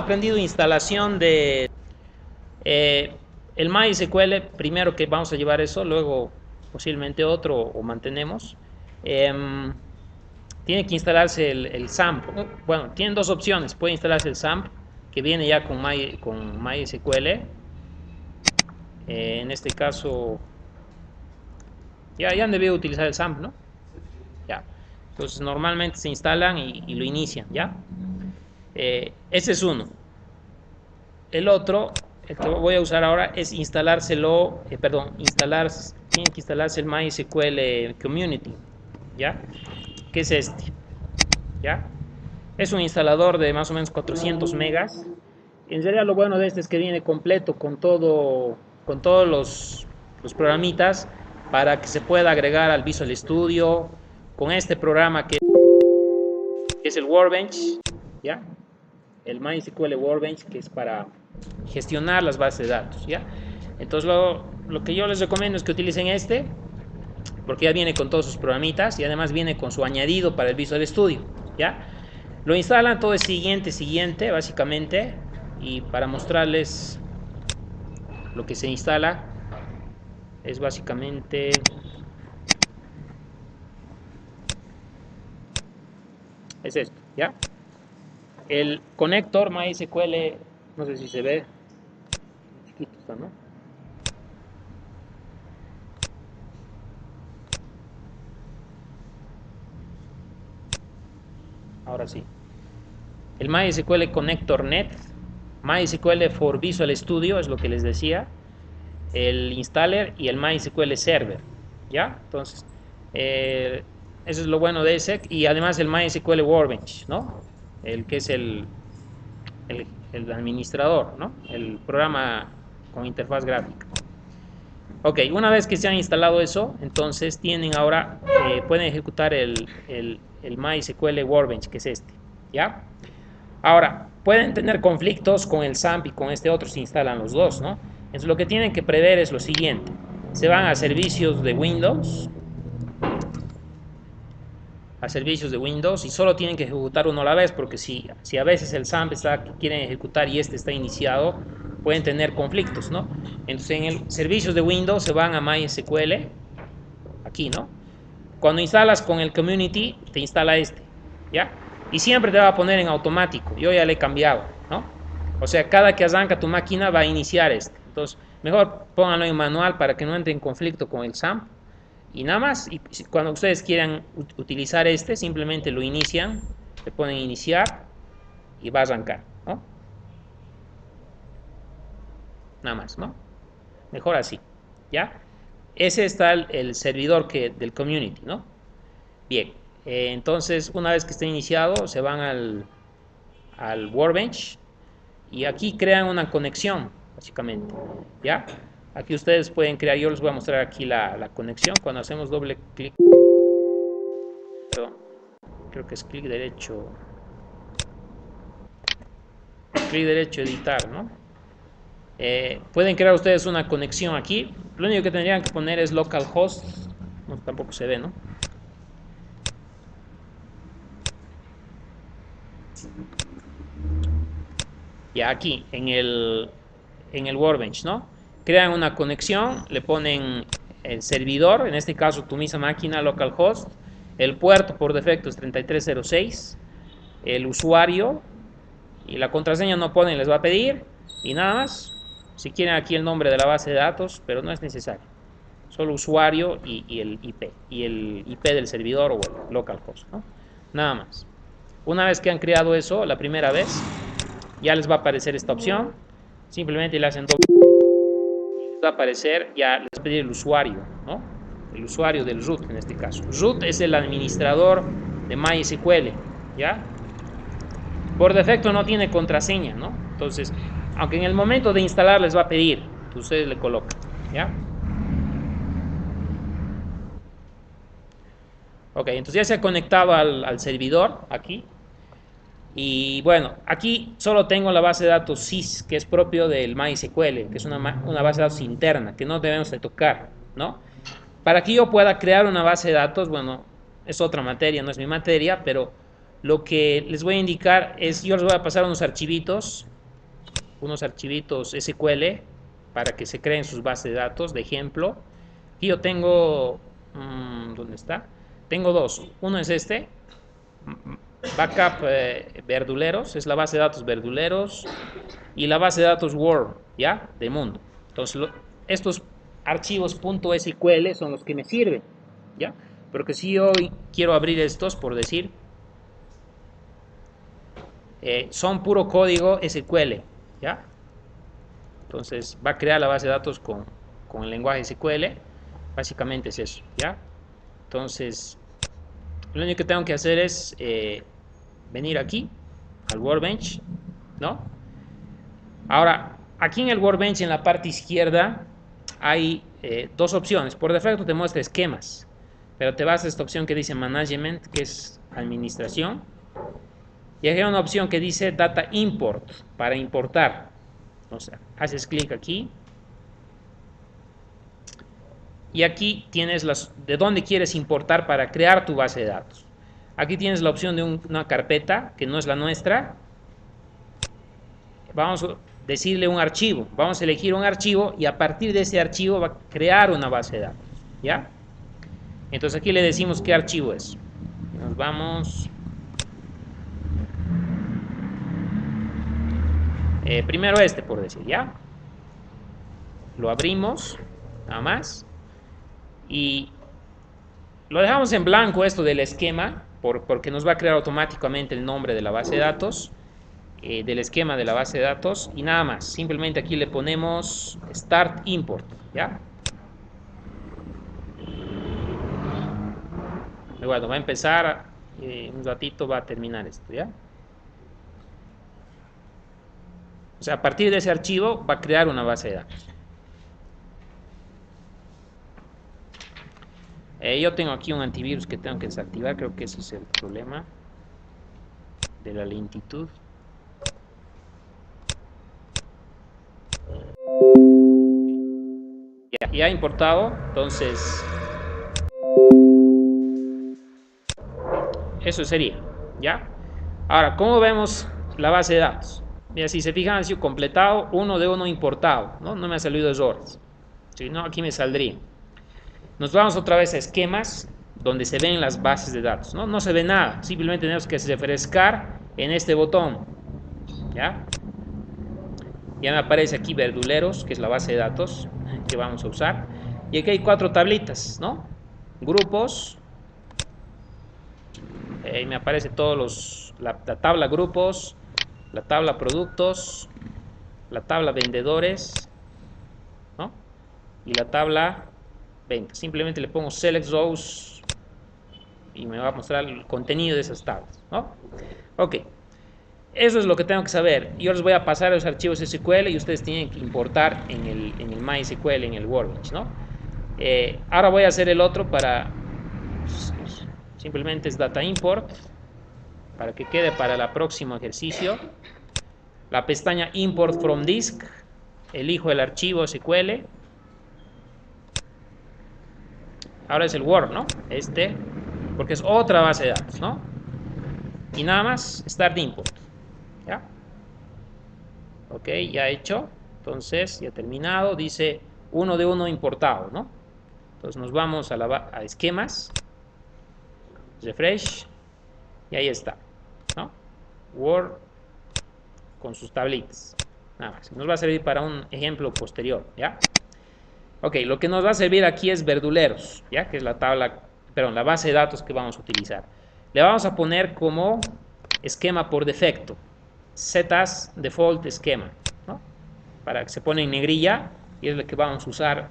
Aprendido instalación de el MySQL, primero que vamos a llevar eso, luego posiblemente otro o mantenemos. Tiene que instalarse el SAMP. Bueno, tienen dos opciones. Puede instalarse el SAMP, que viene ya con MySQL. En este caso, ya han debido utilizar el SAMP, ¿no? Ya. Entonces, normalmente se instalan y lo inician, ¿ya? Ese es uno. El otro, el que voy a usar ahora, es instalárselo, tiene que instalarse el MySQL Community, ¿ya? ¿Qué es este? ¿Ya? Es un instalador de más o menos 400 megas. En realidad lo bueno de este es que viene completo con todos los programitas para que se pueda agregar al Visual Studio con este programa que es el Workbench, ¿ya? El MySQL Workbench, que es para gestionar las bases de datos, ¿ya? Entonces lo que yo les recomiendo es que utilicen este, porque ya viene con todos sus programitas y además viene con su añadido para el Visual Studio, ¿ya? Lo instalan, todo es siguiente, básicamente, y para mostrarles lo que se instala es básicamente es esto, ¿ya? El conector MySQL, no sé si se ve, chiquito está, ¿no? Ahora sí. El MySQL Connector Net, MySQL for Visual Studio es lo que les decía, el installer y el MySQL Server, ¿ya? Entonces, eso es lo bueno de ese, y además el MySQL Workbench, ¿no? El que es el administrador, ¿no? El programa con interfaz gráfica. Ok, una vez que se han instalado eso, entonces tienen ahora, pueden ejecutar el MySQL Workbench, que es este, ¿ya? Ahora, pueden tener conflictos con el SAMP y con este otro si instalan los dos, ¿no? Entonces lo que tienen que prever es lo siguiente. Se van a servicios de Windows, y solo tienen que ejecutar uno a la vez, porque si a veces el SAMP está que quieren ejecutar y este está iniciado, pueden tener conflictos, ¿no? Entonces en el servicios de Windows se van a MySQL, aquí, ¿no? Cuando instalas con el Community, te instala este, ¿ya? Y siempre te va a poner en automático. Yo ya le he cambiado, ¿no? O sea, cada que arranca tu máquina va a iniciar este. Entonces, mejor pónganlo en manual para que no entre en conflicto con el SAMP. Y nada más, y cuando ustedes quieran utilizar este, simplemente lo inician, le ponen iniciar y va a arrancar, ¿no? Nada más, ¿no? Mejor así, ¿ya? Ese está el servidor del community, ¿no? Bien, entonces una vez que esté iniciado, se van al Workbench y aquí crean una conexión, básicamente, ¿ya? Aquí ustedes pueden crear, yo les voy a mostrar aquí la conexión. Cuando hacemos doble clic, perdón, creo que es clic derecho, editar, ¿no? Pueden crear ustedes una conexión aquí. Lo único que tendrían que poner es localhost, no, tampoco se ve, ¿no? Ya aquí, en el Workbench, ¿no? Crean una conexión, le ponen el servidor, en este caso tu misma máquina, localhost, el puerto por defecto es 3306, el usuario y la contraseña no ponen, les va a pedir y nada más. Si quieren aquí el nombre de la base de datos, pero no es necesario. Solo usuario y el IP del servidor o el localhost, ¿no? Nada más. Una vez que han creado eso, la primera vez, ya les va a aparecer esta opción. Simplemente le hacen doble y les va a aparecer, ya les va a pedir el usuario, ¿no? El usuario del root en este caso. Root es el administrador de MySQL, ¿ya? Por defecto no tiene contraseña, ¿no? Entonces, aunque en el momento de instalar les va a pedir, ustedes le colocan, ¿ya? Ok, entonces ya se ha conectado al servidor aquí. Y bueno, aquí solo tengo la base de datos SYS, que es propio del MySQL, que es una base de datos interna, que no debemos de tocar, ¿no? Para que yo pueda crear una base de datos, bueno, es otra materia, no es mi materia, pero lo que les voy a indicar es, yo les voy a pasar unos archivitos unos archivitos SQL para que se creen sus bases de datos. De ejemplo, aquí yo tengo, ¿dónde está? Tengo dos. Uno es este, backup verduleros, es la base de datos verduleros, y la base de datos Word, ¿ya? De mundo. Entonces, estos archivos .sql son los que me sirven, ¿ya? Pero que si yo quiero abrir estos, por decir, son puro código SQL, ¿ya? Entonces va a crear la base de datos con el lenguaje SQL, básicamente es eso, ¿ya? Entonces, lo único que tengo que hacer es venir aquí, al Workbench, ¿no? Ahora, aquí en el Workbench, en la parte izquierda, hay dos opciones. Por defecto te muestra esquemas, pero te vas a esta opción que dice Management, que es administración. Y aquí hay una opción que dice Data Import, para importar. O sea, haces clic aquí. Y aquí tienes de dónde quieres importar para crear tu base de datos. Aquí tienes la opción de una carpeta, que no es la nuestra. Vamos a decirle un archivo. Vamos a elegir un archivo y a partir de ese archivo va a crear una base de datos. ¿Ya? Entonces aquí le decimos qué archivo es. Nos vamos. Primero este, por decir, ¿ya? Lo abrimos, nada más. Y lo dejamos en blanco esto del esquema, porque nos va a crear automáticamente el nombre de la base de datos, del esquema de la base de datos, y nada más. Simplemente aquí le ponemos Start Import, ¿ya? Bueno, va a empezar, un ratito va a terminar esto, ¿ya? O sea, a partir de ese archivo va a crear una base de datos. Yo tengo aquí un antivirus que tengo que desactivar, creo que ese es el problema de la lentitud. Ya importado, entonces eso sería, ¿ya? Ahora, ¿cómo vemos la base de datos? Mira, si se fijan, ha sido completado, uno de uno importado, ¿no? No me ha salido errores. Si no, aquí me saldría. Nos vamos otra vez a esquemas, donde se ven las bases de datos, ¿no? No se ve nada, simplemente tenemos que refrescar en este botón, ¿ya? Ya me aparece aquí verduleros, que es la base de datos que vamos a usar. Y aquí hay 4 tablitas, ¿no? Grupos. Me aparece todos la tabla grupos, la tabla productos, la tabla vendedores, ¿no? Y la tabla ventas. Simplemente le pongo Select Rows y me va a mostrar el contenido de esas tablas, ¿no? Ok. Eso es lo que tengo que saber. Yo les voy a pasar los archivos SQL y ustedes tienen que importar en el MySQL, en el Workbench, ¿no? Ahora voy a hacer el otro para... Simplemente es Data Import, para que quede para el próximo ejercicio. La pestaña Import from Disk, elijo el archivo SQL. Ahora es el Word, ¿no? Porque es otra base de datos, ¿no? Y nada más, Start Import. ¿Ya? Ok, ya hecho. Entonces, ya terminado. Dice uno de uno importado, ¿no? Entonces nos vamos a esquemas. Refresh. Y ahí está, ¿no? Word con sus tablitas. Nada más. Nos va a servir para un ejemplo posterior, ¿ya? Ok, lo que nos va a servir aquí es verduleros, ¿ya? Que es la la base de datos que vamos a utilizar. Le vamos a poner como esquema por defecto. Set as default esquema, ¿no? Para que se pone en negrilla y es lo que vamos a usar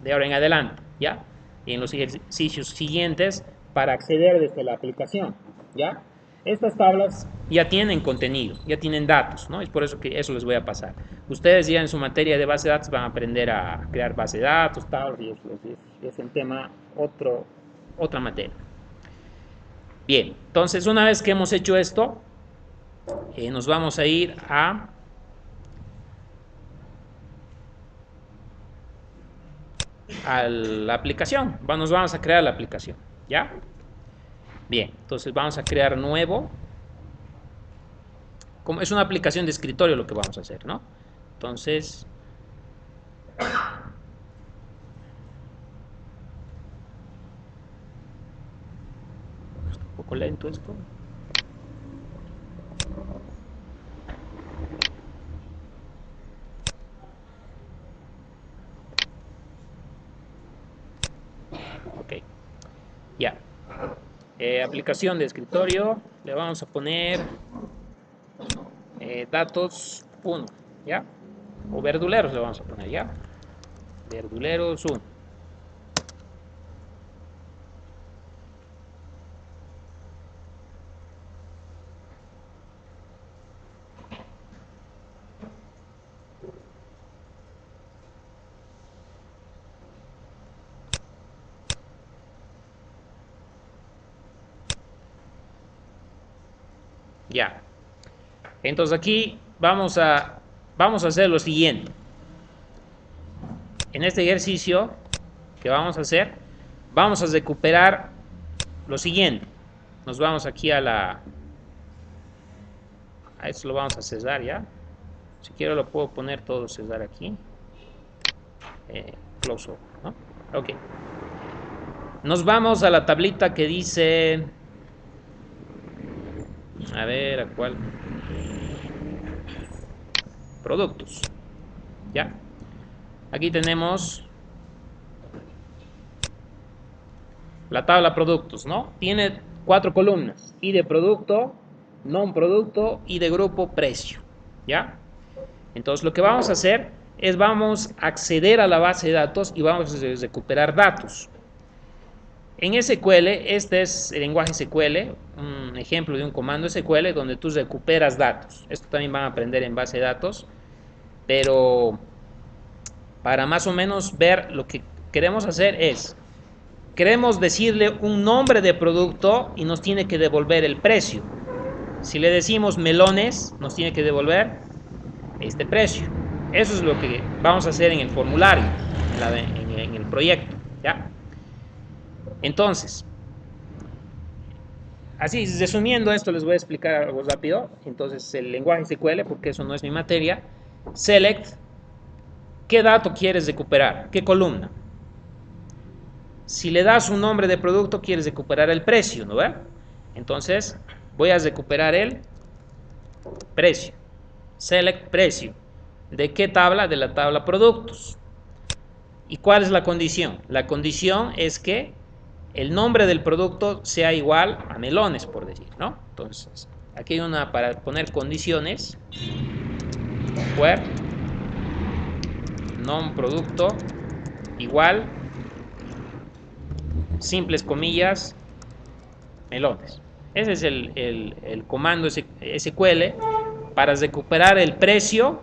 de ahora en adelante, ¿ya? Y en los ejercicios siguientes para acceder desde la aplicación, ¿ya? Estas tablas ya tienen contenido, ya tienen datos, ¿no? Es por eso que eso les voy a pasar. Ustedes ya en su materia de base de datos van a aprender a crear base de datos, tablas, y es un tema, otra materia. Bien, entonces una vez que hemos hecho esto, nos vamos a ir a la aplicación. Nos vamos a crear la aplicación, ¿ya? Bien, entonces vamos a crear nuevo. como es una aplicación de escritorio lo que vamos a hacer, ¿no? Entonces, está un poco lento esto. Ok, ya. Aplicación de escritorio, le vamos a poner datos 1, ¿ya? O verduleros le vamos a poner, ¿ya? Verduleros 1. Ya. Entonces aquí vamos a hacer lo siguiente. En este ejercicio que vamos a hacer, vamos a recuperar lo siguiente. Nos vamos aquí a esto lo vamos a cesar ya. Si quiero lo puedo poner todo cesar aquí. Close over, ¿no? Ok. Nos vamos a la tablita que dice... A ver, ¿a cuál? Productos. ¿Ya? Aquí tenemos la tabla productos, ¿no? Tiene 4 columnas. I de producto, non producto y de grupo precio. ¿Ya? Entonces lo que vamos a hacer es vamos a acceder a la base de datos y vamos a recuperar datos. En SQL, este es el lenguaje SQL, un ejemplo de un comando SQL donde tú recuperas datos. Esto también van a aprender en base de datos, pero para más o menos ver lo que queremos hacer es, queremos decirle un nombre de producto y nos tiene que devolver el precio. Si le decimos melones, nos tiene que devolver este precio. Eso es lo que vamos a hacer en el formulario, en el proyecto, ¿ya? Entonces, así, resumiendo esto, les voy a explicar algo rápido. Entonces, el lenguaje SQL, porque eso no es mi materia, select, ¿qué dato quieres recuperar? ¿Qué columna? Si le das un nombre de producto, quieres recuperar el precio, ¿no ve? Entonces, voy a recuperar el precio. Select precio. ¿De qué tabla? De la tabla productos. ¿Y cuál es la condición? La condición es que el nombre del producto sea igual a melones, por decir, ¿no? Entonces, aquí hay una para poner condiciones. Where non producto igual, simples comillas, melones. Ese es el comando SQL para recuperar el precio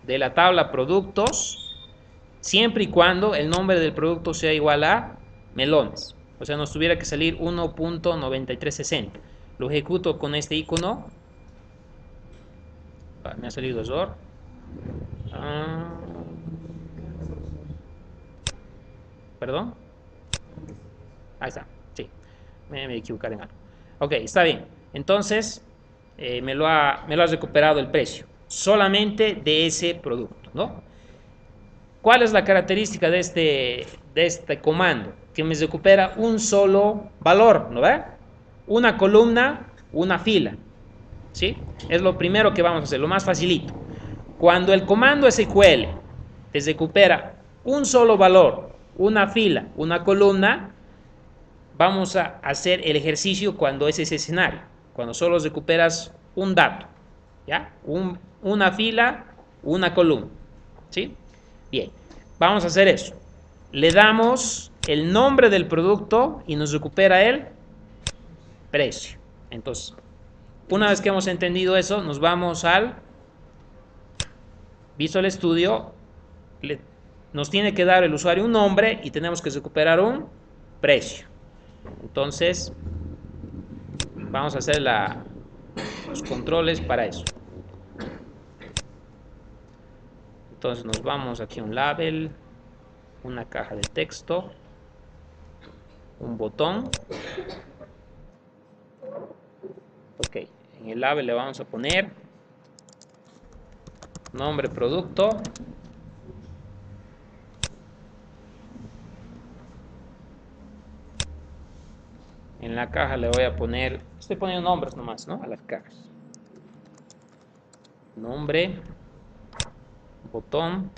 de la tabla productos siempre y cuando el nombre del producto sea igual a melones. O sea, nos tuviera que salir 1.9360. Lo ejecuto con este icono. Me ha salido error. Perdón. Ahí está. Sí. Me equivocaré en algo. Ok, está bien. Entonces, me lo ha recuperado el precio. Solamente de ese producto, ¿no? ¿Cuál es la característica de este comando? Que me recupera un solo valor, ¿no ve? Una columna, una fila, ¿sí? Es lo primero que vamos a hacer, lo más facilito. Cuando el comando SQL te recupera un solo valor, una fila, una columna, vamos a hacer el ejercicio cuando es ese escenario, cuando solo recuperas un dato, ¿ya? Una fila, una columna, ¿sí? Bien, vamos a hacer eso. Le damos el nombre del producto y nos recupera el precio. Entonces, una vez que hemos entendido eso, nos vamos al Visual Studio. Nos tiene que dar el usuario un nombre y tenemos que recuperar un precio. Entonces, vamos a hacer los controles para eso. Entonces nos vamos aquí a un label, una caja de texto, un botón. Ok, en el label le vamos a poner nombre producto. En la caja le voy a poner, estoy poniendo nombres nomás, ¿no? A las cajas. Nombre, botón.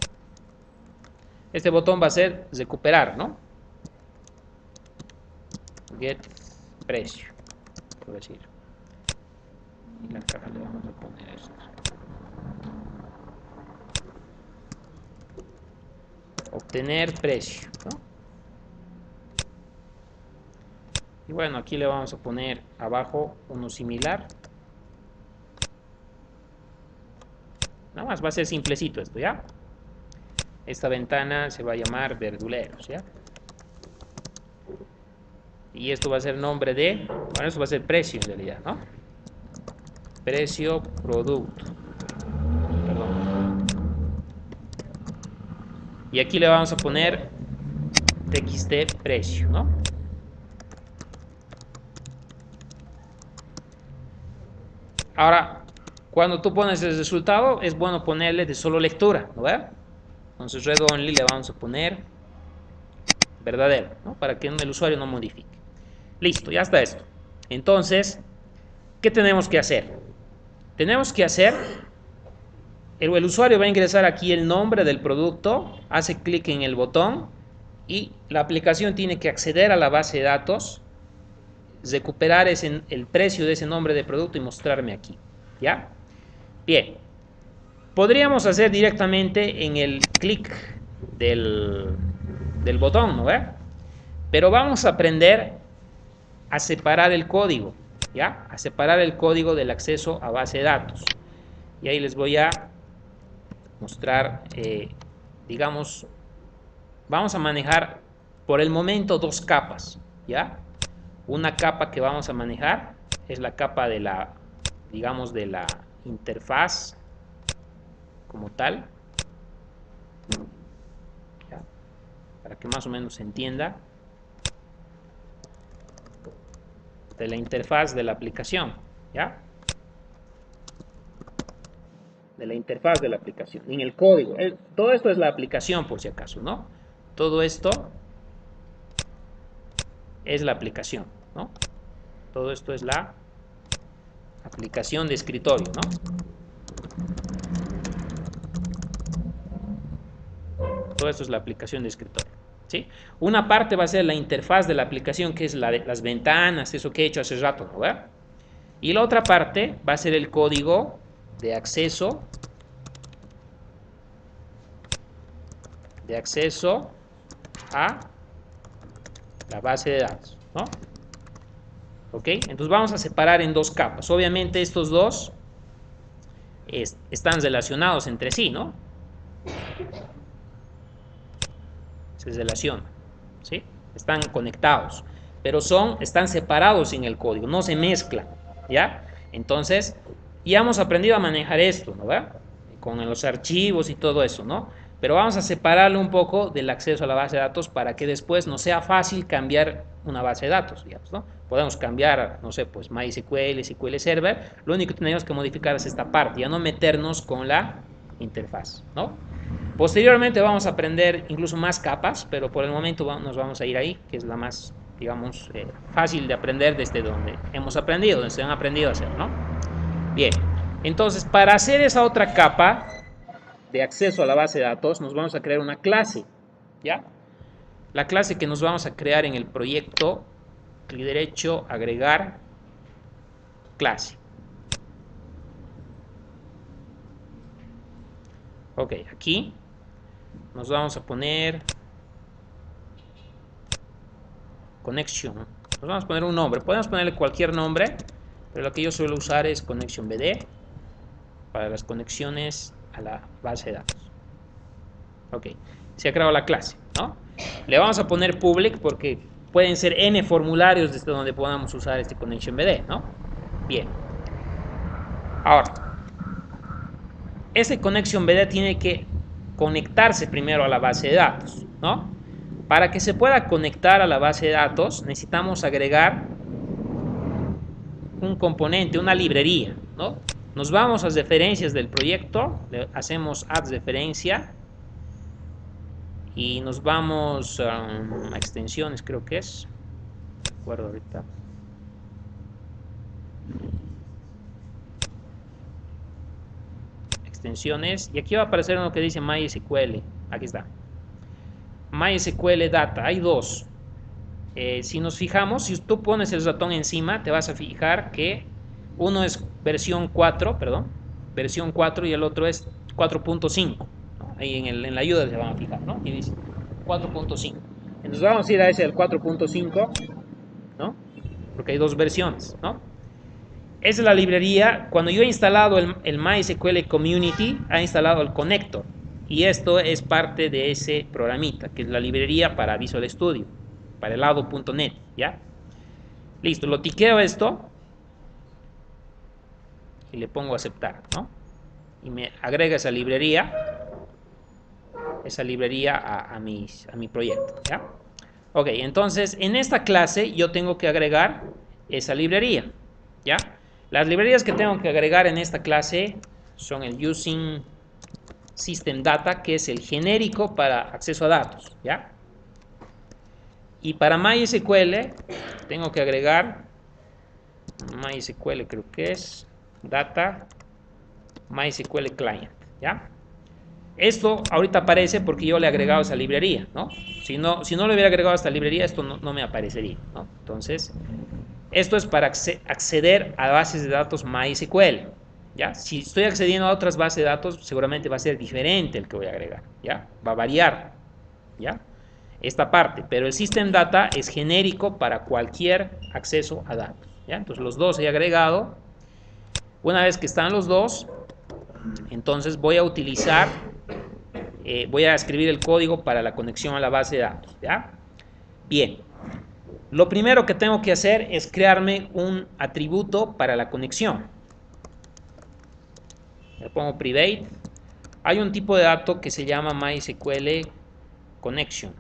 Este botón va a ser recuperar, ¿no? Get precio, por decir. Y la caja le vamos a poner esto. Obtener precio, ¿no? Y bueno, aquí le vamos a poner abajo uno similar. Nada más va a ser simplecito esto, ¿ya? Esta ventana se va a llamar verduleros, ¿ya? Y esto va a ser nombre de, bueno, esto va a ser precio en realidad, ¿no? Precio producto. Perdón. Y aquí le vamos a poner txt precio, ¿no? Ahora, cuando tú pones el resultado, es bueno ponerle de solo lectura, ¿no ve? Entonces, read only le vamos a poner verdadero, ¿no? Para que el usuario no modifique. Listo, ya está esto. Entonces, ¿qué tenemos que hacer? Tenemos que hacer, el usuario va a ingresar aquí el nombre del producto, hace clic en el botón y la aplicación tiene que acceder a la base de datos, recuperar el precio de ese nombre de producto y mostrarme aquí, ¿ya? Bien, podríamos hacer directamente en el clic del botón, ¿no ve? Pero vamos a aprender a separar el código, ¿ya? A separar el código del acceso a base de datos. Y ahí les voy a mostrar, digamos, vamos a manejar por el momento dos capas, ¿ya? Una capa que vamos a manejar es la capa de la, digamos, de la interfaz como tal, ¿ya? Para que más o menos se entienda, de la interfaz de la aplicación, ¿ya? De la interfaz de la aplicación, en el código. Todo esto es la aplicación, por si acaso, ¿no? Todo esto es la aplicación, ¿no? Todo esto es la aplicación de escritorio, ¿no? Todo esto es la aplicación de escritorio, ¿sí? Una parte va a ser la interfaz de la aplicación, que es la de las ventanas, eso que he hecho hace rato, ¿no? ¿verdad? Y la otra parte va a ser el código de acceso a la base de datos, ¿no? ¿Ok? Entonces vamos a separar en dos capas. Obviamente estos dos están relacionados entre sí, ¿no? Se relacionan, ¿sí? Están conectados, pero están separados en el código, no se mezclan, ¿ya? Entonces, ya hemos aprendido a manejar esto, ¿no? ¿verdad? Con los archivos y todo eso, ¿no? Pero vamos a separarlo un poco del acceso a la base de datos para que después nos sea fácil cambiar una base de datos, digamos, ¿no? Podemos cambiar, no sé, pues MySQL, SQL Server, lo único que tenemos que modificar es esta parte, ya no meternos con la interfaz, ¿no? Posteriormente vamos a aprender incluso más capas, pero por el momento nos vamos a ir ahí, que es la más, digamos, fácil de aprender desde donde hemos aprendido, donde se han aprendido a hacer, ¿no? Bien, entonces para hacer esa otra capa de acceso a la base de datos, nos vamos a crear una clase, ¿ya? La clase que nos vamos a crear en el proyecto, clic derecho, agregar clase. Ok, aquí nos vamos a poner connection. Nos vamos a poner un nombre. Podemos ponerle cualquier nombre, pero lo que yo suelo usar es connection BD para las conexiones a la base de datos. Ok, se ha creado la clase, ¿no? Le vamos a poner public porque pueden ser n formularios desde donde podamos usar este connection BD, ¿no? Bien. Ahora, ese connection BD tiene que conectarse primero a la base de datos, ¿no? Para que se pueda conectar a la base de datos, necesitamos agregar un componente, una librería, ¿no? Nos vamos a referencias del proyecto, le hacemos add referencia y nos vamos a extensiones, creo que es. No recuerdo ahorita. Extensiones, y aquí va a aparecer uno que dice MySQL. Aquí está. MySQL Data, hay dos. Si nos fijamos, si tú pones el ratón encima, te vas a fijar que uno es versión 4, perdón, versión 4 y el otro es 4.5, ¿no? Ahí en la ayuda se van a fijar, ¿no? Y dice 4.5. Entonces vamos a ir a ese del 4.5, ¿no? Porque hay dos versiones, ¿no? Esa es la librería. Cuando yo he instalado el MySQL Community, ha instalado el connector. Y esto es parte de ese programita, que es la librería para Visual Studio, para el lado.net, ¿ya? Listo, lo tiqueo esto y le pongo aceptar, ¿no? Y me agrega esa librería a mi proyecto, ¿ya? Ok, entonces en esta clase yo tengo que agregar esa librería, ¿ya? Las librerías que tengo que agregar en esta clase son el Using System Data, que es el genérico para acceso a datos, ¿ya? Y para MySQL tengo que agregar MySQL, creo que es Data MySQL Client, ¿ya? Esto ahorita aparece porque yo le he agregado esa librería, ¿no? Si no le hubiera agregado esta librería, esto no me aparecería, ¿no? Entonces, esto es para acceder a bases de datos MySQL, ¿ya? Si estoy accediendo a otras bases de datos, seguramente va a ser diferente el que voy a agregar, ¿ya? Va a variar, ¿ya? Esta parte, pero el System Data es genérico para cualquier acceso a datos, ¿ya? Entonces, los dos he agregado. Una vez que están los dos, entonces voy a utilizar, voy a escribir el código para la conexión a la base de datos, ¿ya? Bien, lo primero que tengo que hacer es crearme un atributo para la conexión. Le pongo private. Hay un tipo de dato que se llama MySQL Connection,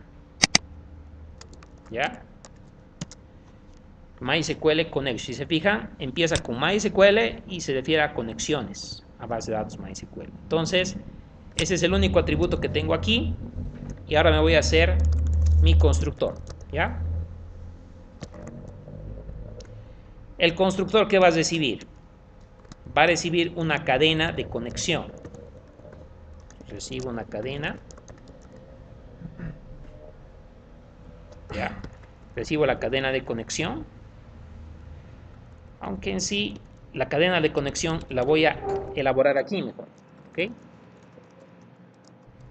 ¿ya? MySQL Connection. Si se fijan, empieza con MySQL y se refiere a conexiones a base de datos MySQL. Entonces, ese es el único atributo que tengo aquí. Y ahora me voy a hacer mi constructor, ¿ya? El constructor, ¿qué va a recibir? Va a recibir una cadena de conexión. Recibo una cadena. ¿Ya? Recibo la cadena de conexión. Aunque en sí, la cadena de conexión la voy a elaborar aquí mejor, ¿ok?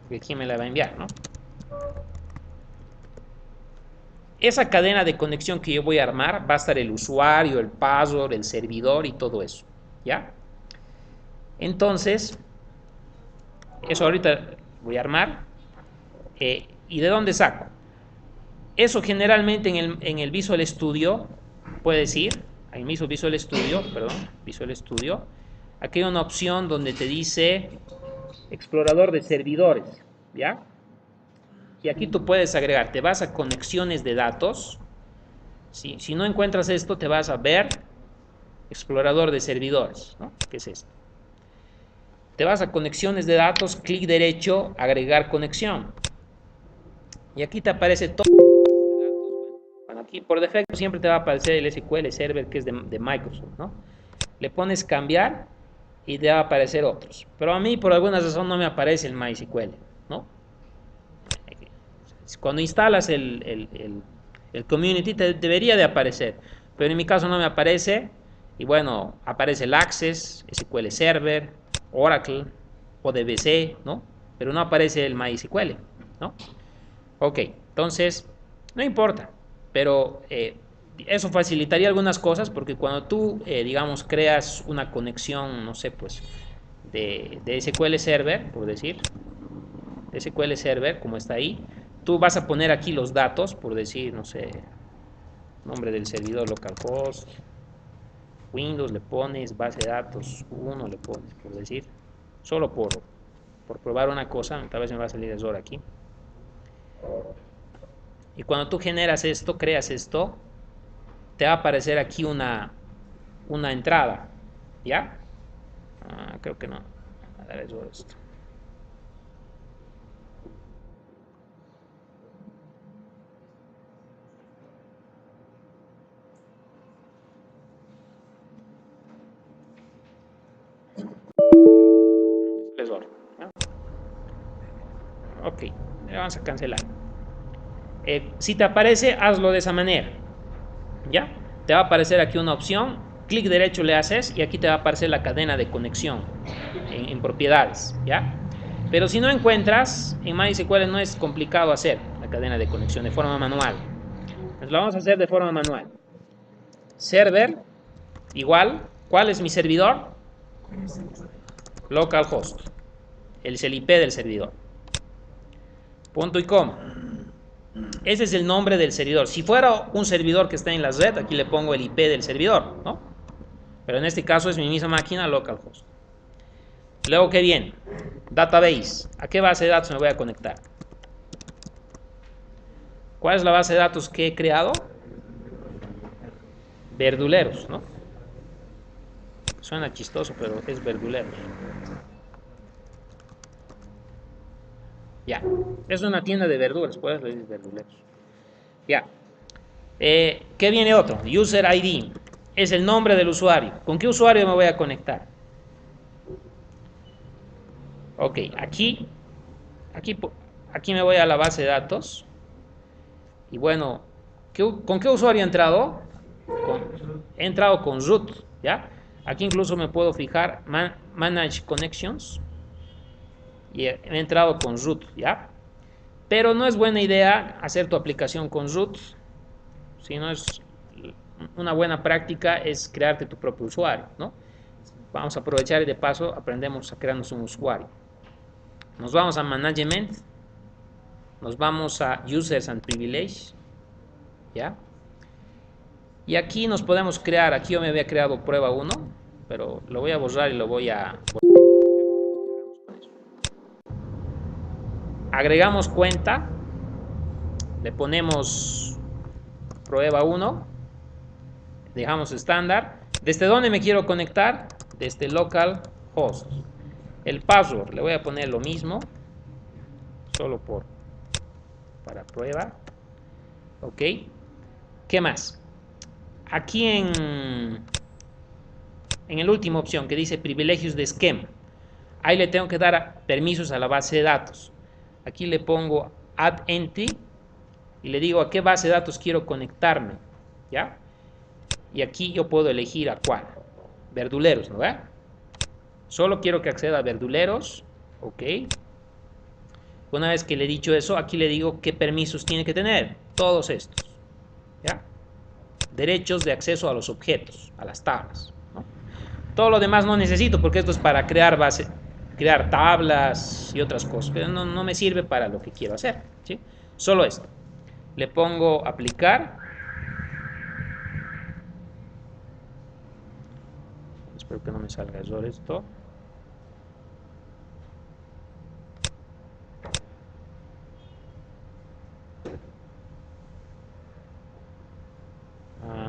Porque aquí me la va a enviar, ¿no? Esa cadena de conexión que yo voy a armar va a estar el usuario, el password, el servidor y todo eso, ¿ya? Entonces, eso ahorita voy a armar. ¿Y de dónde saco? Eso generalmente en el Visual Studio, puedes ir, al mismo Visual Studio, aquí hay una opción donde te dice explorador de servidores, ¿ya? Y aquí tú puedes agregar, te vas a conexiones de datos. Si no encuentras esto, te vas a ver explorador de servidores, ¿no? ¿Qué es esto? Te vas a conexiones de datos, clic derecho, agregar conexión. Y aquí te aparece todo. Bueno, aquí por defecto siempre te va a aparecer el SQL Server, que es de Microsoft, ¿no? Le pones cambiar y te va a aparecer otros. Pero a mí por alguna razón no me aparece el MySQL, ¿no? Cuando instalas el community te debería de aparecer, pero en mi caso no me aparece. Y bueno, aparece el Access, SQL Server, Oracle o DBC, ¿no? Pero no aparece el MySQL, ¿no? Ok, entonces, no importa, pero eso facilitaría algunas cosas porque cuando tú, digamos, creas una conexión, no sé, pues, de SQL Server, por decir, SQL Server, como está ahí, tú vas a poner aquí los datos, por decir, no sé, nombre del servidor localhost, Windows le pones, base de datos 1 le pones, por decir, solo por probar una cosa, tal vez me va a salir error aquí. Y cuando tú generas esto, creas esto, te va a aparecer aquí una entrada, ¿ya? Creo que no. A dar error esto. Error. Ok, le vamos a cancelar. Si te aparece, hazlo de esa manera. ¿Ya? Te va a aparecer aquí una opción, clic derecho le haces y aquí te va a aparecer la cadena de conexión en propiedades. ¿Ya? Pero si no encuentras, en MySQL no es complicado hacer la cadena de conexión de forma manual. Entonces lo vamos a hacer de forma manual. Server, igual, ¿cuál es mi servidor? Localhost. Es el IP del servidor. Punto y coma. Ese es el nombre del servidor. Si fuera un servidor que está en la red, aquí le pongo el IP del servidor, ¿no? Pero en este caso es mi misma máquina localhost. Luego, ¿qué viene? Database. ¿A qué base de datos me voy a conectar? ¿Cuál es la base de datos que he creado? Verduleros, ¿no? Suena chistoso, pero es verduleros. Ya. Es una tienda de verduras, puedes decir verduleros. Ya. ¿Qué viene otro? User ID. Es el nombre del usuario. ¿Con qué usuario me voy a conectar? Ok, aquí me voy a la base de datos. Y bueno, ¿con qué usuario he entrado? He entrado con root, ¿ya? Aquí incluso me puedo fijar, Manage Connections. Y he entrado con root, ¿ya? Pero no es buena idea hacer tu aplicación con root. Si no es una buena práctica es crearte tu propio usuario, ¿no? Vamos a aprovechar y de paso aprendemos a crearnos un usuario. Nos vamos a Management, nos vamos a Users and Privileges, ¿ya? Y aquí nos podemos crear, aquí yo me había creado prueba 1, pero lo voy a borrar y lo voy a... Agregamos cuenta, le ponemos prueba 1, dejamos estándar. ¿Desde dónde me quiero conectar? Desde localhost. El password, le voy a poner lo mismo, solo para prueba. Ok. ¿Qué más? Aquí en la última opción que dice privilegios de esquema, ahí le tengo que dar permisos a la base de datos. Aquí le pongo add entry y le digo a qué base de datos quiero conectarme, ¿ya? Y aquí yo puedo elegir a cuál. Verduleros, ¿no ve? Solo quiero que acceda a verduleros, ok. Una vez que le he dicho eso, aquí le digo qué permisos tiene que tener. Todos estos, ¿ya? Derechos de acceso a los objetos, a las tablas, ¿no? Todo lo demás no necesito porque esto es para crear tablas y otras cosas, pero no me sirve para lo que quiero hacer, ¿sí? Solo esto. Le pongo aplicar. Espero que no me salga error esto.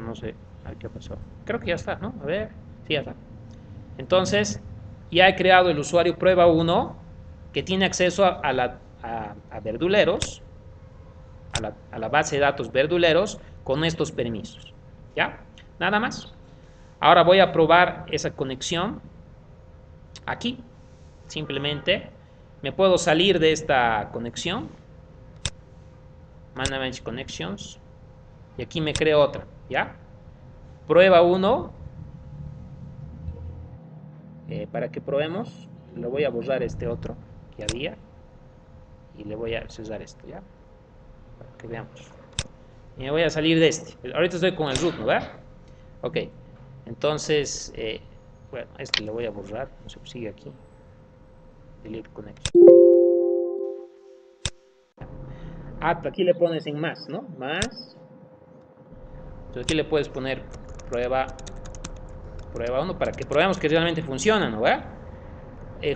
No sé, a ver qué pasó. Creo que ya está, ¿no? A ver, sí, ya está. Entonces, ya he creado el usuario prueba 1 que tiene acceso a verduleros, a la base de datos verduleros con estos permisos. ¿Ya? Nada más. Ahora voy a probar esa conexión aquí. Simplemente me puedo salir de esta conexión. Manage Connections. Y aquí me creo otra. ¿Ya? Prueba 1. Para que probemos, le voy a borrar este otro que había. Y le voy a cerrar esto. ¿Ya? Para que veamos. Y me voy a salir de este. Ahorita estoy con el root, ¿no? ¿Verdad? Ok. Entonces, bueno, este lo voy a borrar. No se sigue aquí. Delete connection. Aquí le pones en más, ¿no? Más. Entonces aquí le puedes poner prueba 1 para que probemos que realmente funciona, ¿no? ¿Verdad?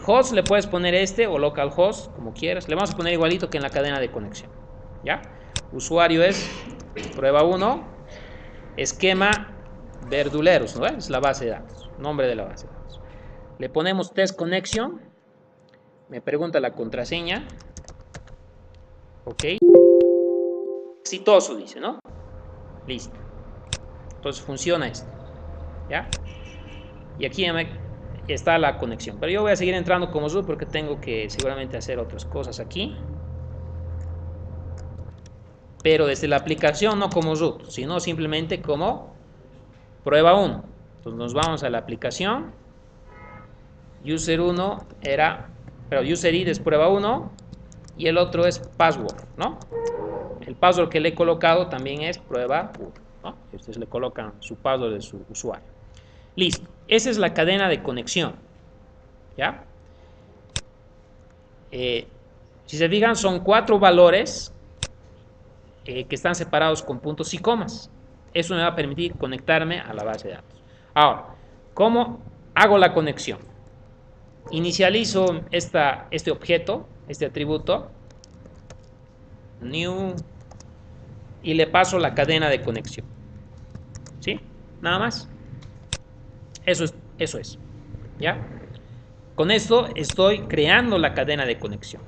Host le puedes poner este o localhost, como quieras. Le vamos a poner igualito que en la cadena de conexión. ¿Ya? Usuario es prueba 1. Esquema verduleros, ¿no? Es la base de datos. Nombre de la base de datos. Le ponemos test connection. Me pregunta la contraseña. Ok. Exitoso, dice, ¿no? Listo. Entonces funciona esto. ¿Ya? Y aquí ya está la conexión. Pero yo voy a seguir entrando como root porque tengo que seguramente hacer otras cosas aquí. Pero desde la aplicación no como root, sino simplemente como prueba 1. Entonces nos vamos a la aplicación. User 1 era, pero user ID es prueba 1 y el otro es password, ¿no? El password que le he colocado también es prueba 1, ¿no? Ustedes le colocan su password de su usuario. Listo. Esa es la cadena de conexión. ¿Ya? Si se fijan, son 4 valores que están separados con puntos y comas. Eso me va a permitir conectarme a la base de datos. Ahora, ¿cómo hago la conexión? Inicializo este objeto, este atributo, new, y le paso la cadena de conexión. ¿Sí? Nada más. Eso es. ¿Ya? Con esto estoy creando la cadena de conexión.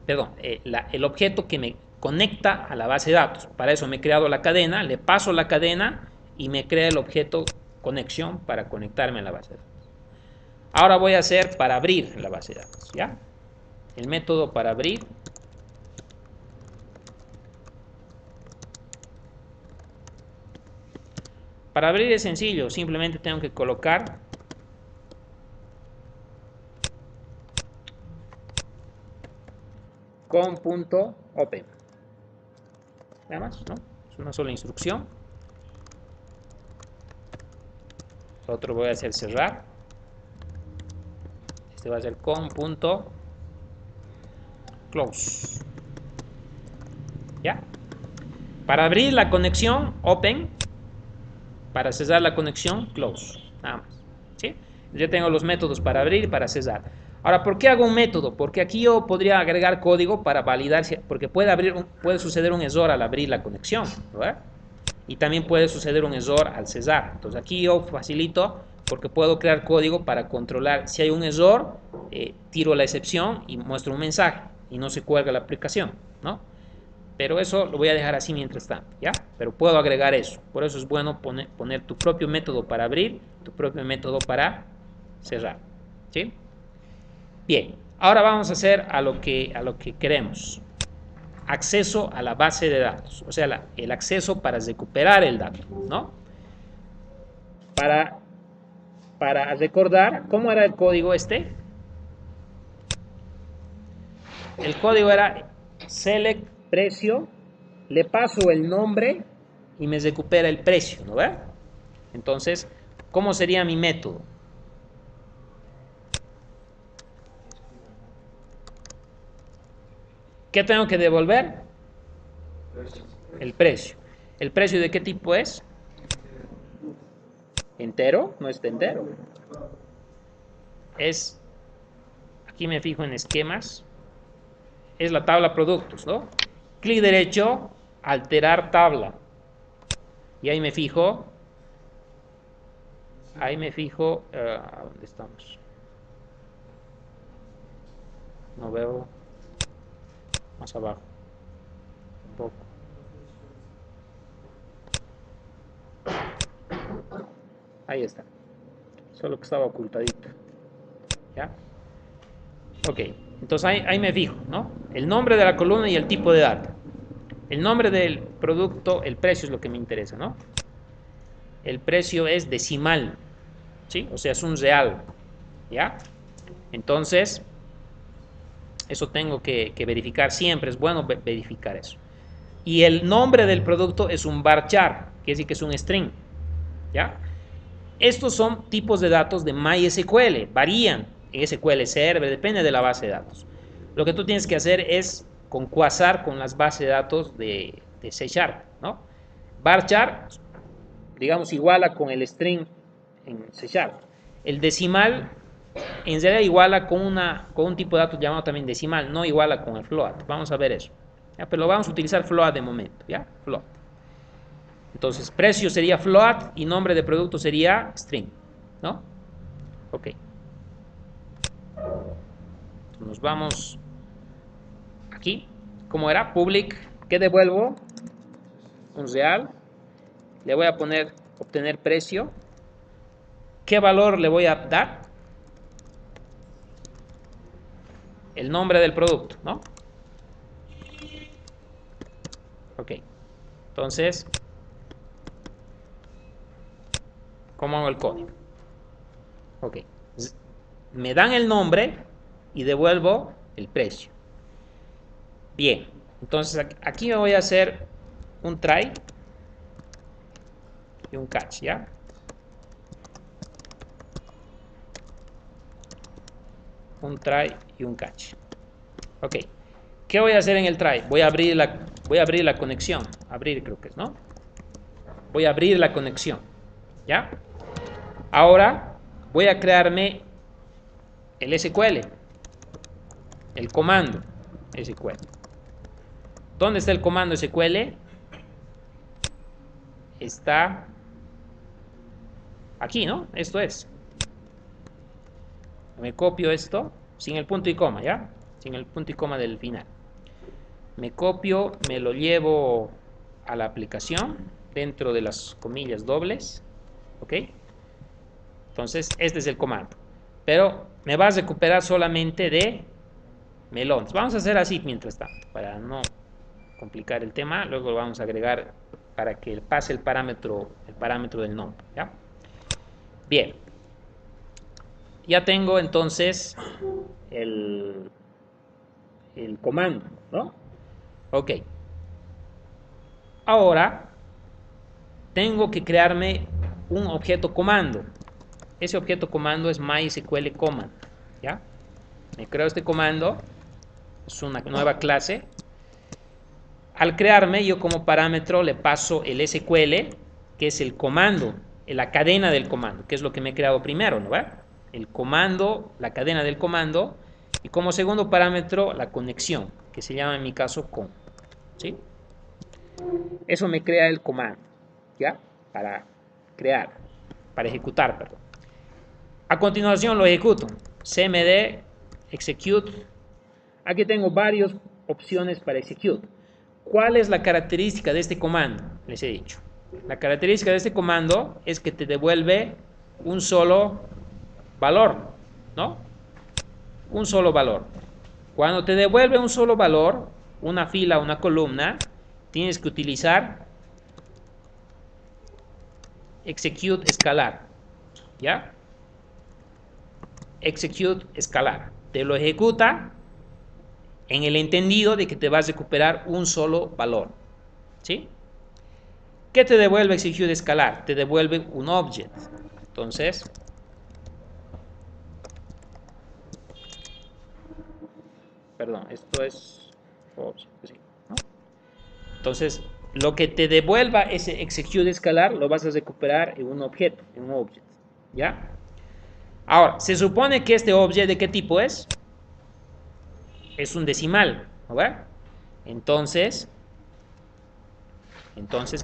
Perdón, el objeto que me conecta a la base de datos. Para eso me he creado la cadena, le paso la cadena y me crea el objeto conexión para conectarme a la base de datos. Ahora voy a hacer para abrir la base de datos, ¿ya? El método para abrir. Para abrir es sencillo, simplemente tengo que colocar com.open. Nada más, ¿no? Es una sola instrucción. Lo otro voy a hacer cerrar. Este va a ser com.close. ¿Ya? Para abrir la conexión, open. Para cerrar la conexión, close. Nada más. ¿Sí? Ya tengo los métodos para abrir y para cerrar. Ahora, ¿por qué hago un método? Porque aquí yo podría agregar código para validar, porque puede suceder un error al abrir la conexión, ¿verdad? Y también puede suceder un error al cerrar. Entonces aquí yo facilito porque puedo crear código para controlar si hay un error, tiro la excepción y muestro un mensaje y no se cuelga la aplicación, ¿no? Pero eso lo voy a dejar así mientras tanto, ¿ya? Pero puedo agregar eso. Por eso es bueno poner tu propio método para abrir, tu propio método para cerrar, ¿sí? Bien, ahora vamos a hacer a lo que queremos. Acceso a la base de datos, o sea, el acceso para recuperar el dato, ¿no? Para recordar, ¿cómo era el código este? El código era select precio, le paso el nombre y me recupera el precio, ¿no ve? Entonces, ¿cómo sería mi método? ¿Qué tengo que devolver? El precio. ¿El precio de qué tipo es? ¿Entero? No es entero. Aquí me fijo en esquemas, es la tabla productos, ¿no? Clic derecho, alterar tabla. Y ahí me fijo, ¿dónde estamos? No veo, más abajo, un poco. Ahí está, solo que estaba ocultadito, ¿ya? Ok, entonces ahí me fijo, ¿no? El nombre de la columna y el tipo de data. El nombre del producto, el precio es lo que me interesa, ¿no? El precio es decimal, ¿sí? O sea, es un real, ¿ya? Entonces, eso tengo que verificar siempre, es bueno verificar eso. Y el nombre del producto es un varchar, quiere decir que es un string, ¿ya? Estos son tipos de datos de MySQL, varían en SQL Server, depende de la base de datos. Lo que tú tienes que hacer es concuasar con las bases de datos de C#, ¿no? Varchar, digamos, iguala con el string en C#. El decimal en realidad iguala con un tipo de datos llamado también decimal, no iguala con el float. Vamos a ver eso. ¿Ya? Pero vamos a utilizar float de momento, ¿ya? Float. Entonces, precio sería float y nombre de producto sería string, ¿no? Ok. Nos vamos aquí. ¿Cómo era? Public. ¿Qué devuelvo? Un real. Le voy a poner obtener precio. ¿Qué valor le voy a dar? El nombre del producto, ¿no? Ok. Entonces, ¿cómo hago el código? Ok. Me dan el nombre y devuelvo el precio. Bien. Entonces, aquí me voy a hacer un try y un catch, ¿ya? Un try y un catch. Ok. ¿Qué voy a hacer en el try? Voy a abrir la conexión. Abrir creo que es, ¿no? Voy a abrir la conexión. ¿Ya? Ahora voy a crearme el SQL. El comando SQL. ¿Dónde está el comando SQL? Está aquí, ¿no? Esto es. Me copio esto sin el punto y coma, ¿ya? Sin el punto y coma del final. Me copio, me lo llevo a la aplicación dentro de las comillas dobles. ¿Ok? Entonces, este es el comando. Pero me va a recuperar solamente de melones. Vamos a hacer así mientras tanto, para no complicar el tema. Luego lo vamos a agregar para que pase el parámetro del nombre. ¿Ya? Bien. Ya tengo entonces el comando, ¿no? Ok. Ahora tengo que crearme un objeto comando. Ese objeto comando es MySQL command, ¿ya? Me creo este comando, es una nueva clase. Al crearme, yo como parámetro le paso el SQL, que es el comando, la cadena del comando, que es lo que me he creado primero, ¿no? El comando, la cadena del comando, y como segundo parámetro la conexión, que se llama en mi caso con, ¿sí? Eso me crea el comando, ¿ya? Para crear, para ejecutar, perdón. A continuación lo ejecuto. cmd execute. Aquí tengo varias opciones para execute. ¿Cuál es la característica de este comando? Les he dicho. La característica de este comando es que te devuelve un solo valor, ¿no? Un solo valor. Cuando te devuelve un solo valor, una fila, una columna, tienes que utilizar execute escalar, ¿ya? Execute escalar. Te lo ejecuta en el entendido de que te vas a recuperar un solo valor, ¿sí? ¿Qué te devuelve execute escalar? Te devuelve un object. Entonces, perdón, esto es object, ¿sí? ¿No? Entonces, lo que te devuelva ese execute escalar lo vas a recuperar en un objeto, en un object, ¿ya? Ahora, se supone que este object, ¿de qué tipo es? Es un decimal, ¿no? Entonces,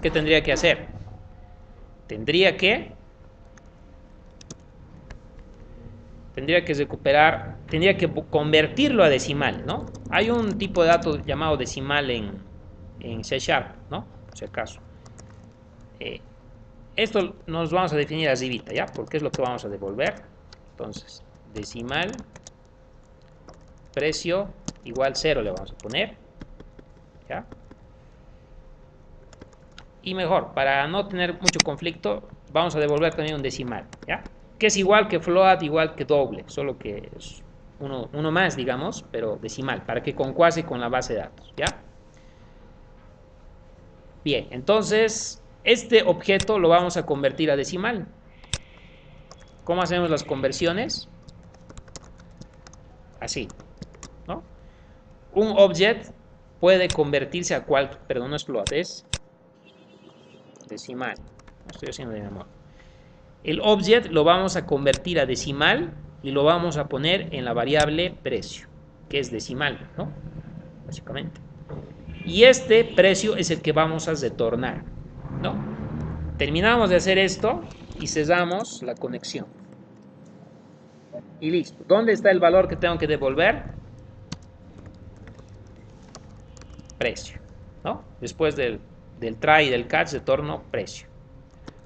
¿qué tendría que hacer? Tendría que recuperar, tendría que convertirlo a decimal, ¿no? Hay un tipo de dato llamado decimal en C#, ¿no? Por si acaso. Esto nos vamos a definir así, ¿ya? Porque es lo que vamos a devolver. Entonces, decimal, precio, igual 0 le vamos a poner, ¿ya? Y mejor, para no tener mucho conflicto, vamos a devolver también un decimal, ¿ya? Que es igual que float, igual que doble, solo que es uno más, digamos, pero decimal, para que concuase con la base de datos, ¿ya? Bien, entonces, este objeto lo vamos a convertir a decimal. ¿Cómo hacemos las conversiones? Así, ¿no? Un object puede convertirse a perdón, no es float, es decimal. No estoy haciendo de memoria. El object lo vamos a convertir a decimal y lo vamos a poner en la variable precio, que es decimal, ¿no? Básicamente. Y este precio es el que vamos a retornar, ¿no? Terminamos de hacer esto y cerramos la conexión. y listo. ¿Dónde está el valor que tengo que devolver? Precio, ¿no? Después del try y del catch retorno precio.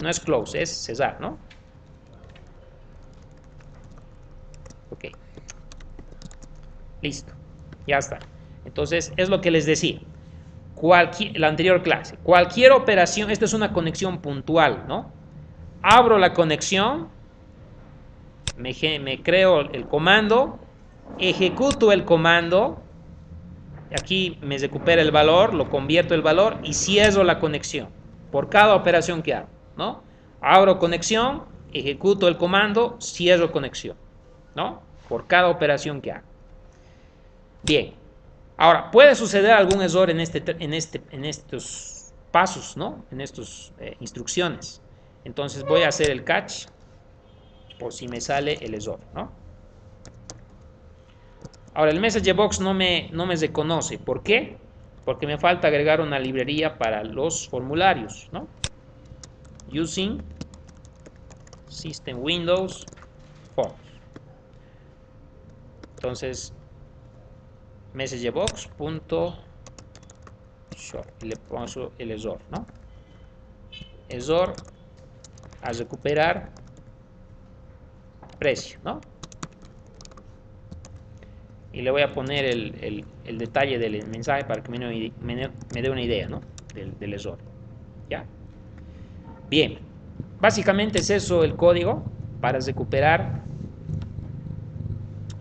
No es close, es cesar, ¿no? Ok. Listo. Ya está. Entonces, es lo que les decía. La anterior clase. Cualquier operación, esta es una conexión puntual, ¿no? Abro la conexión, me creo el comando, ejecuto el comando, aquí me recupera el valor, lo convierto el valor y cierro la conexión por cada operación que hago, ¿no? Abro conexión, ejecuto el comando, cierro conexión, ¿no? Por cada operación que hago. Bien. Ahora, puede suceder algún error en estos pasos, ¿no? En estas instrucciones. Entonces voy a hacer el catch por si me sale el error, ¿no? Ahora, el message box no me reconoce. ¿Por qué? Porque me falta agregar una librería para los formularios, ¿no? Using System Windows Forms. Entonces, messagebox.show y le pongo el error, ¿no? Error a recuperar precio, ¿no? Y le voy a poner el detalle del mensaje para que me dé una idea, ¿no? del error. ¿Ya? Bien. Básicamente es eso el código para recuperar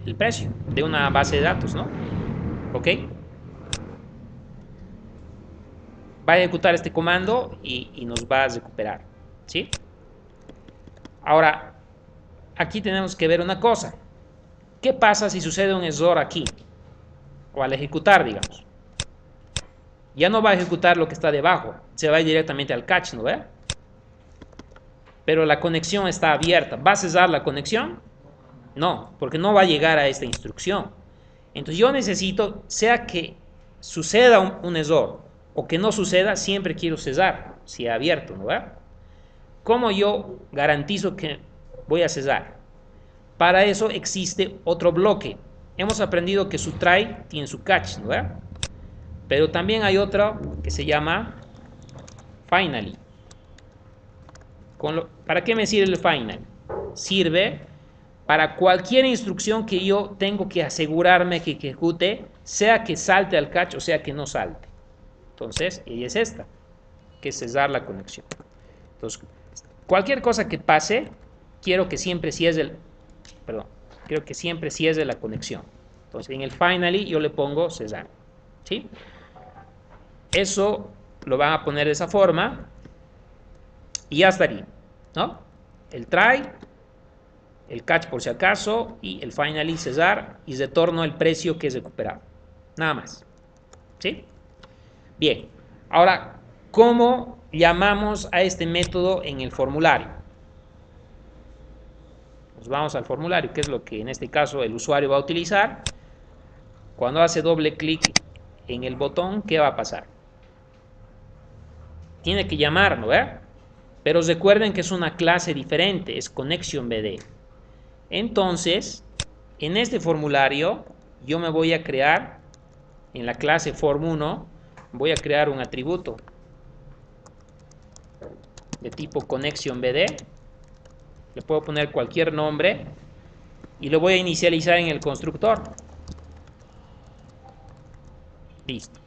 el precio de una base de datos, ¿no? ¿Ok? Va a ejecutar este comando y nos va a recuperar, ¿sí? Ahora, aquí tenemos que ver una cosa. ¿Qué pasa si sucede un error aquí? O al ejecutar, digamos. Ya no va a ejecutar lo que está debajo, se va a ir directamente al catch, ¿no ve? Pero la conexión está abierta. ¿Va a cesar la conexión? No, porque no va a llegar a esta instrucción. Entonces yo necesito, sea que suceda un error o que no suceda, siempre quiero cesar, si ha abierto, ¿no ve? ¿Cómo yo garantizo que voy a cesar? Para eso existe otro bloque. Hemos aprendido que su try tiene su catch, ¿no ve? Pero también hay otro que se llama finally. ¿Para qué me sirve el final? Sirve para cualquier instrucción que yo tengo que asegurarme que ejecute, sea que salte al catch o sea que no salte. Entonces, ella es esta, que es cesar la conexión. Entonces, cualquier cosa que pase, quiero que siempre cierre la conexión. Entonces, en el finally yo le pongo cesar. ¿Sí? Eso lo van a poner de esa forma y ya estaría, ¿no? El try, el catch por si acaso y el finally cesar y retorno el precio que es recuperado. Nada más. ¿Sí? Bien. Ahora, ¿cómo llamamos a este método en el formulario? Nos vamos al formulario, que es lo que en este caso el usuario va a utilizar. Cuando hace doble clic en el botón, ¿qué va a pasar? Tiene que llamar, ¿no? Pero recuerden que es una clase diferente, es ConnectionBD. Entonces, en este formulario, yo me voy a crear, en la clase form1, voy a crear un atributo de tipo ConnectionBD. Le puedo poner cualquier nombre y lo voy a inicializar en el constructor. Listo.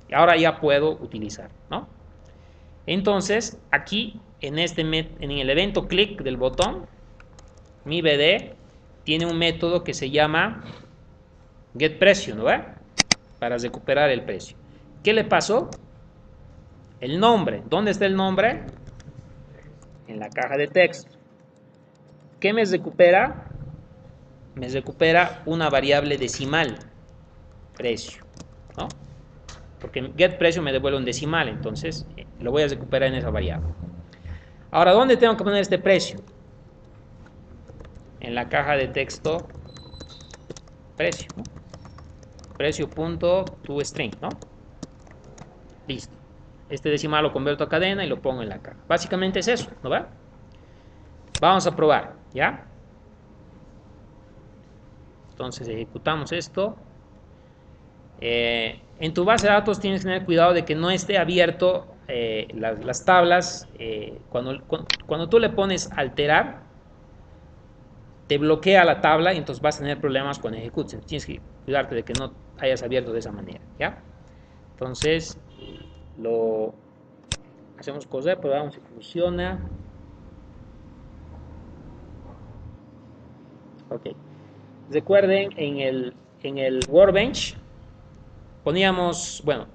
Y ahora ya puedo utilizar, ¿no? Entonces, aquí, en el evento clic del botón, mi BD tiene un método que se llama getPrecio, ¿no ve? Para recuperar el precio. ¿Qué le pasó? El nombre. ¿Dónde está el nombre? En la caja de texto. ¿Qué me recupera? Me recupera una variable decimal, precio, ¿no? Porque getPrecio me devuelve un decimal, entonces lo voy a recuperar en esa variable. Ahora, ¿dónde tengo que poner este precio? En la caja de texto precio, ¿no? Precio.toString, ¿no? Listo. Este decimal lo convierto a cadena y lo pongo en la caja. Básicamente es eso, ¿no va? Vamos a probar, ¿ya? Entonces ejecutamos esto. En tu base de datos tienes que tener cuidado de que no esté abierto las tablas. Cuando tú le pones alterar, te bloquea la tabla y entonces vas a tener problemas cuando ejecutes. Tienes que cuidarte de que no hayas abierto de esa manera, ¿ya? Entonces, lo hacemos correr, probamos si funciona. Ok. Recuerden, en el Workbench poníamos, bueno,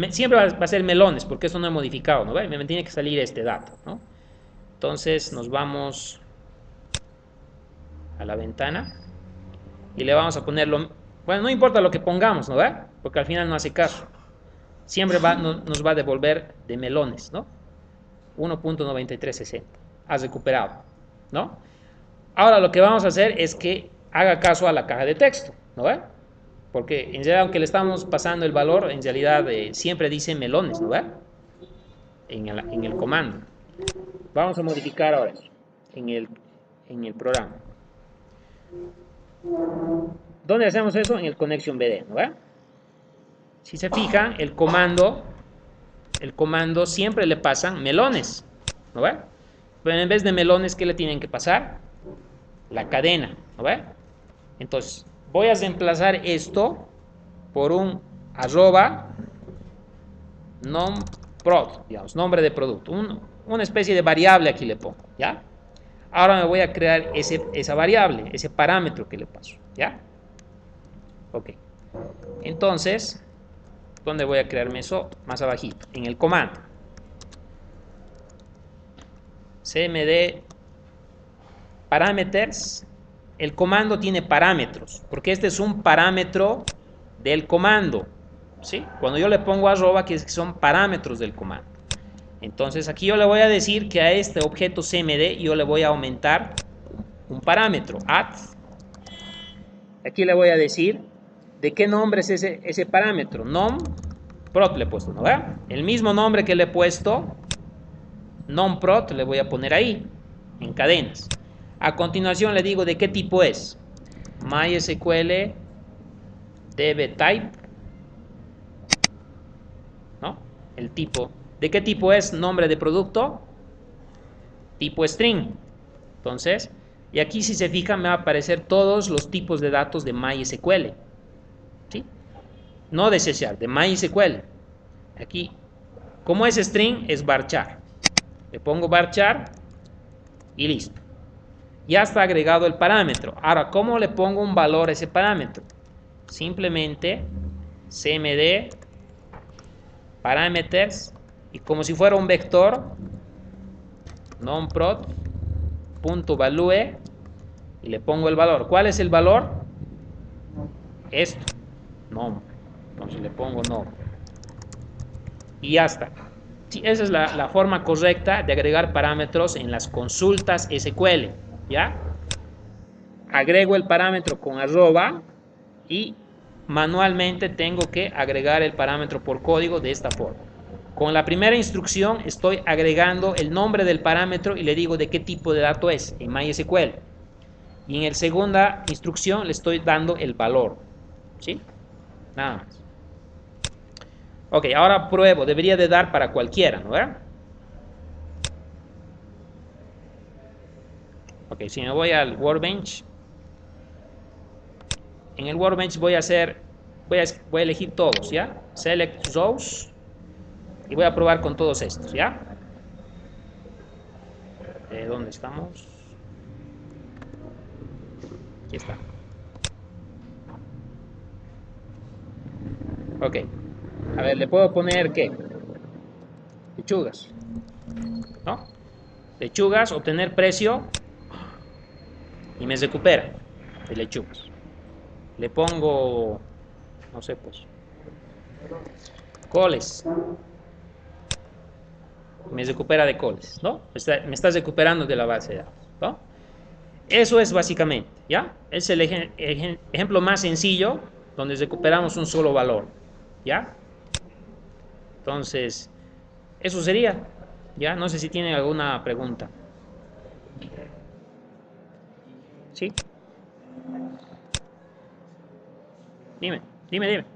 siempre va a ser melones, porque eso no he modificado, ¿no? Me tiene que salir este dato, ¿no? Entonces nos vamos a la ventana y le vamos a poner bueno, no importa lo que pongamos, ¿no? Porque al final no hace caso. Siempre nos va a devolver de melones, ¿no? 1.9360. Has recuperado, ¿no? Ahora lo que vamos a hacer es que haga caso a la caja de texto, ¿no? Porque en realidad, aunque le estamos pasando el valor, en realidad siempre dice melones, ¿no? En el comando. Vamos a modificar ahora eso en el programa. ¿Dónde hacemos eso? En el connection BD, ¿no? Si se fijan, el comando siempre le pasan melones, ¿no? Pero en vez de melones, ¿qué le tienen que pasar? La cadena, ¿no? Entonces, voy a reemplazar esto por un arroba nomprod, digamos, nombre de producto, una especie de variable aquí le pongo, ¿ya? Ahora me voy a crear esa variable, ese parámetro que le paso, ¿ya? Ok. Entonces, ¿dónde voy a crearme eso? Más abajito, en el comando. cmd parameters. El comando tiene parámetros, porque este es un parámetro del comando, ¿sí? Cuando yo le pongo arroba, quiere decir que son parámetros del comando. Entonces aquí yo le voy a decir que a este objeto cmd yo le voy a aumentar un parámetro, add. Aquí le voy a decir de qué nombre es ese parámetro, nomprod le he puesto, ¿no? El mismo nombre que le he puesto, nomprod, le voy a poner ahí, en cadenas. A continuación le digo de qué tipo es. MySQL DBType, ¿no? El tipo. ¿De qué tipo es? Nombre de producto, tipo string. Entonces, y aquí si se fijan me va a aparecer todos los tipos de datos de MySQL, ¿sí? No de C#, de MySQL. Aquí, como es string, es varchar. Le pongo varchar y listo. Ya está agregado el parámetro. Ahora, ¿cómo le pongo un valor a ese parámetro? Simplemente cmd parameters y como si fuera un vector nomprod.value y le pongo el valor. ¿Cuál es el valor? Esto, nombre. Entonces le pongo nombre. Y ya está. Sí, esa es la forma correcta de agregar parámetros en las consultas SQL. ¿Ya? Agrego el parámetro con arroba y manualmente tengo que agregar el parámetro por código de esta forma. Con la primera instrucción estoy agregando el nombre del parámetro y le digo de qué tipo de dato es en MySQL. Y en la segunda instrucción le estoy dando el valor. ¿Sí? Nada más. Ok, ahora pruebo. Debería de dar para cualquiera, ¿no? Ok, si me voy al Workbench. En el Workbench voy a elegir todos, ¿ya? Select rows. Y voy a probar con todos estos, ¿ya? ¿Dónde estamos? Aquí está. Ok. A ver, le puedo poner, ¿qué? Lechugas, ¿no? Lechugas, obtener precio y me recupera de lechugas. Le pongo, no sé, pues, coles. Me recupera de coles, ¿no? Me está recuperando de la base de datos, ¿no? Eso es básicamente, ¿ya? Es el ejemplo más sencillo donde recuperamos un solo valor, ¿ya? Entonces, eso sería, ¿ya? No sé si tienen alguna pregunta. ¿Sí? Dime, dime, dime.